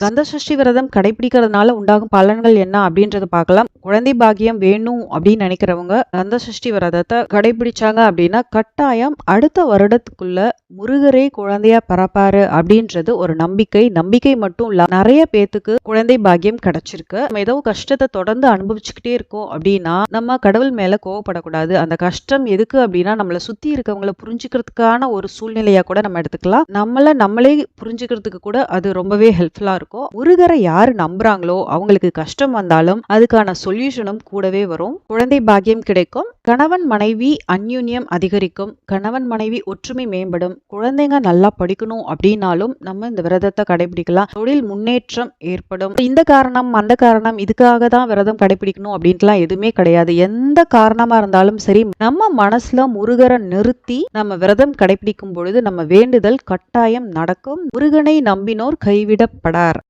கந்த சஷ்டி விரதம் கடைபிடிக்கிறதுனால உண்டாகும் பலன்கள் என்ன அப்படின்றத பார்க்கலாம். குழந்தை பாக்கியம் வேணும் அப்படின்னு நினைக்கிறவங்க கந்த சஷ்டி விரதத்தை கடைபிடிச்சாங்க அப்படின்னா கட்டாயம் அடுத்த வருடத்துக்குள்ள முருகரே குழந்தையா பிறப்பாரு அப்படின்றது ஒரு நம்பிக்கை மட்டும் இல்ல, நிறைய பேத்துக்கு குழந்தை பாக்கியம் கிடைச்சிருக்கு. நம்ம ஏதோ கஷ்டத்தை தொடர்ந்து அனுபவிச்சுக்கிட்டே இருக்கோம் அப்படின்னா நம்ம கடவுள் மேல கோவப்படக்கூடாது. அந்த கஷ்டம் எதுக்கு அப்படின்னா நம்மளை சுத்தி இருக்கவங்களை புரிஞ்சுக்கிறதுக்கான ஒரு சூழ்நிலையா கூட நம்ம எடுத்துக்கலாம். நம்மளே புரிஞ்சுக்கிறதுக்கு கூட அது ரொம்பவே ஹெல்ப்ஃபுல்லா இருக்கும். முருகரை யாரு நம்புறாங்களோ அவங்களுக்கு கஷ்டம் வந்தாலும் அதுக்கான சொல்யூஷனும் கூடவே வரும். குழந்தை பாக்கியம் கிடைக்கும். கணவன் மனைவி அந்யுன்யம் அதிகரிக்கும். கணவன் மனைவி ஒற்றுமை மேம்படும். குழந்தைங்க நல்லா படிக்கணும் அப்படின்னாலும் நம்ம இந்த விரதத்தை கடைபிடிக்கலாம். தொழில் முன்னேற்றம் ஏற்படும். இந்த காரணம் அந்த காரணம் இதுக்காக தான் விரதம் கடைபிடிக்கணும் அப்படின்ட்டுலாம் எதுவுமே கிடையாது. எந்த காரணமா இருந்தாலும் சரி, நம்ம மனசுல முருகரை நிறுத்தி நம்ம விரதம் கடைபிடிக்கும் பொழுது நம்ம வேண்டுதல் கட்டாயம் நடக்கும். முருகனை நம்பினோர் கைவிடப்படார்.